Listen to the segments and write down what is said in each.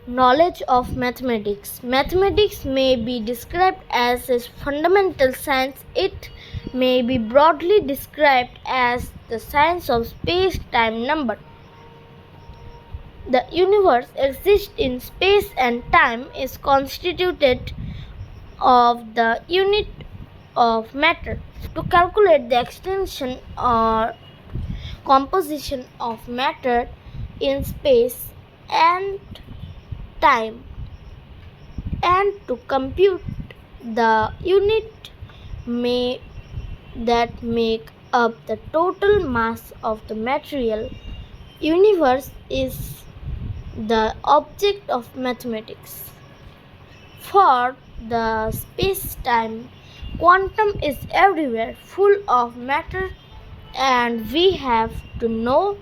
Knowledge of mathematics. Mathematics may be described as a fundamental science. It may be broadly described as the science of space-time number. The universe exists in space and time is constituted of the unit of matter. To calculate the extension or composition of matter in space and time, and to compute the unit that make up the total mass of the material universe is the object of mathematics. For the space-time, quantum is everywhere, full of matter, and we have to know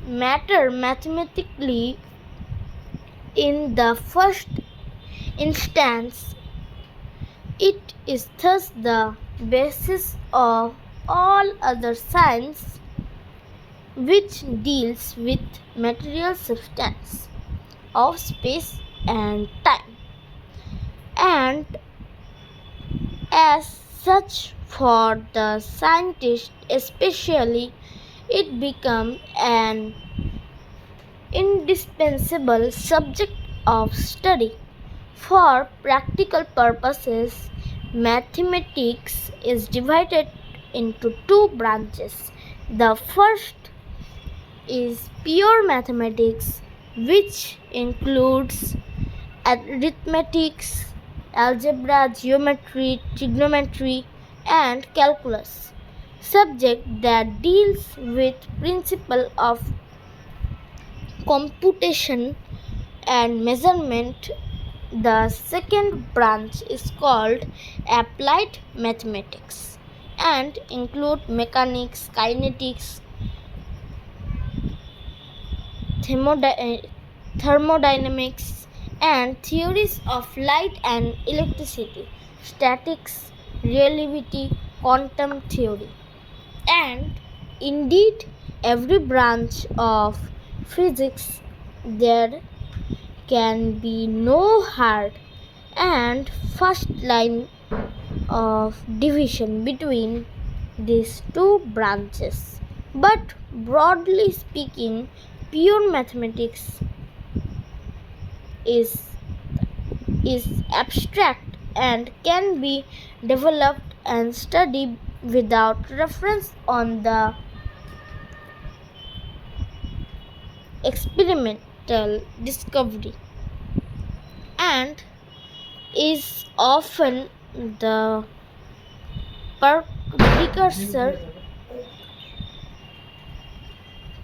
matter mathematically. In the first instance, it is thus the basis of all other science which deals with material substance of space and time, and as such for the scientist especially it becomes an indispensable subject of study. For practical purposes, mathematics is divided into two branches. The first is pure mathematics, which includes arithmetics, algebra, geometry, trigonometry, and calculus. Subject that deals with principle of computation and measurement. The second branch is called applied mathematics and include mechanics, kinetics, thermodynamics, and theories of light and electricity, statics, relativity, quantum theory, and indeed every branch of physics. There can be no hard and fast line of division between these two branches, but broadly speaking, pure mathematics is abstract and can be developed and studied without reference on the experimental discovery, and is often the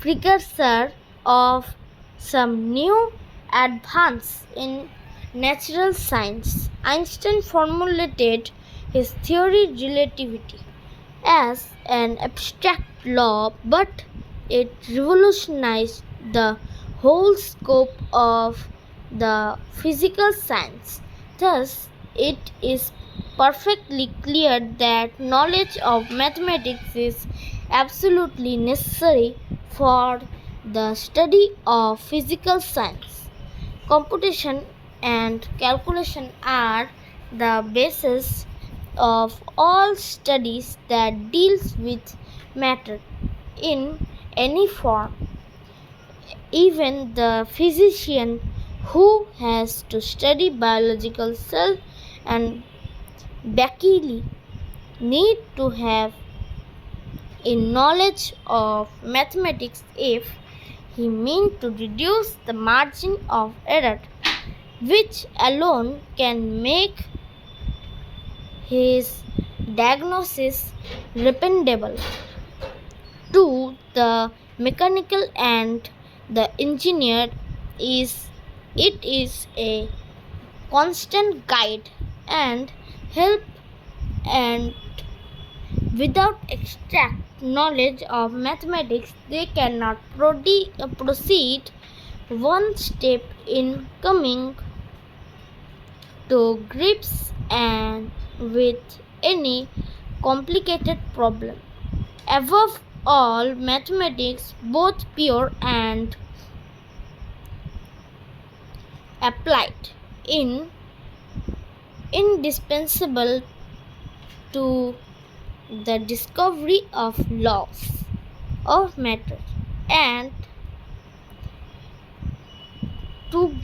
precursor of some new advance in natural science. Einstein formulated his theory relativity as an abstract law, but it revolutionized the whole scope of the physical science. Thus, it is perfectly clear that knowledge of mathematics is absolutely necessary for the study of physical science. Computation and calculation are the basis of all studies that deals with matter in any form. Even the physician who has to study biological cells and bacilli need to have a knowledge of mathematics if he means to reduce the margin of error, which alone can make his diagnosis dependable. To the mechanical and the engineer it is a constant guide and help, and without exact knowledge of mathematics they cannot proceed one step in coming to grips and with any complicated problem. Above all, mathematics, both pure and applied in indispensable to the discovery of laws of matter and to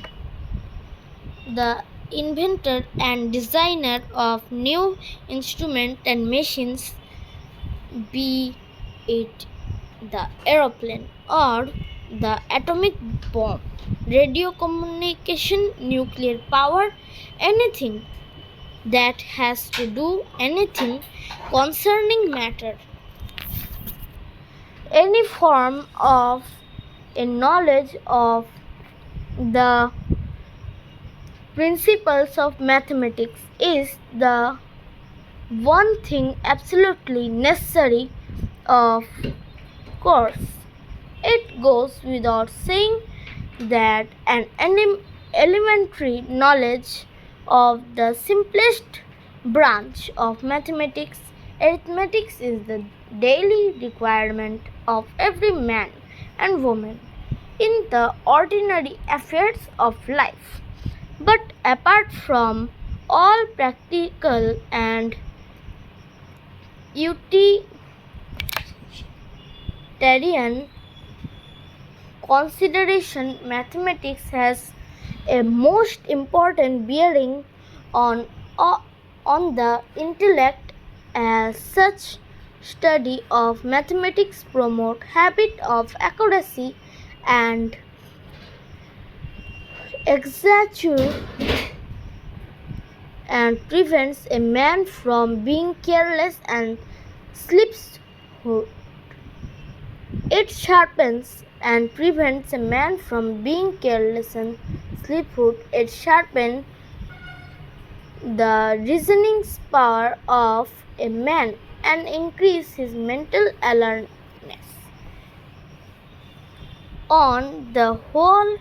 the inventor and designer of new instruments and machines, be it the aeroplane or the atomic bomb, radio communication, nuclear power, anything that has to do anything concerning matter. Any form of a knowledge of the principles of mathematics is the one thing absolutely necessary. Of course, it goes without saying that an elementary knowledge of the simplest branch of mathematics, arithmetic, is the daily requirement of every man and woman in the ordinary affairs of life. But apart from all practical and utilitarian consideration, mathematics has a most important bearing on, on the intellect. As such, study of mathematics promote habit of accuracy and exactitude and prevents a man from being careless and slips. It sharpens and prevents a man from being careless and slipfoot. It sharpens the reasoning power of a man and increases his mental alertness. On the whole,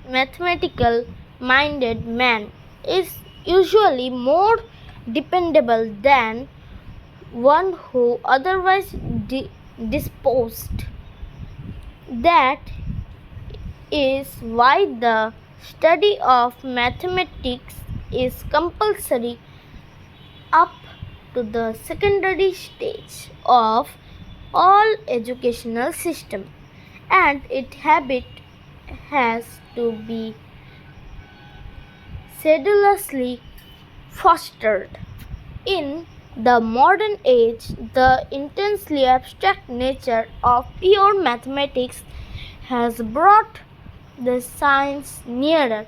mathematical minded man is usually more dependable than one who otherwise disposed. That is why the study of mathematics is compulsory up to the secondary stage of all educational system, and its habit has to be sedulously fostered. In the modern age, the intensely abstract nature of pure mathematics has brought the science nearer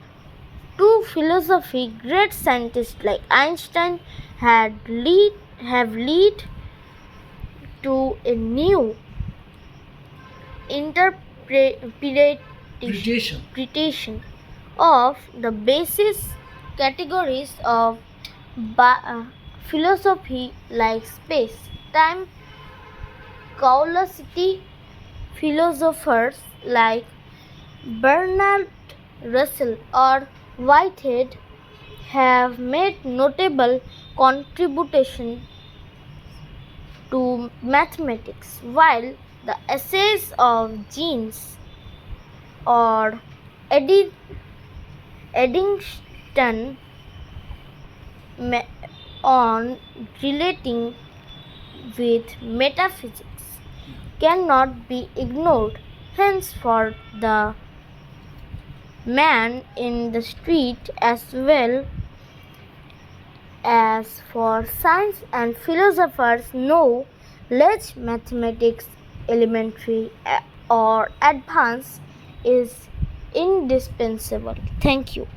to philosophy. Great scientists like Einstein have led to a new interpretation of the basis categories of philosophy like space, time, causality. Philosophers like Bernard Russell or Whitehead have made notable contributions to mathematics, while the essays of James or Eddington on relating with metaphysics cannot be ignored. Hence, for the man in the street as well as for science and philosophers, knowledge, mathematics, elementary or advanced, is indispensable. Thank you.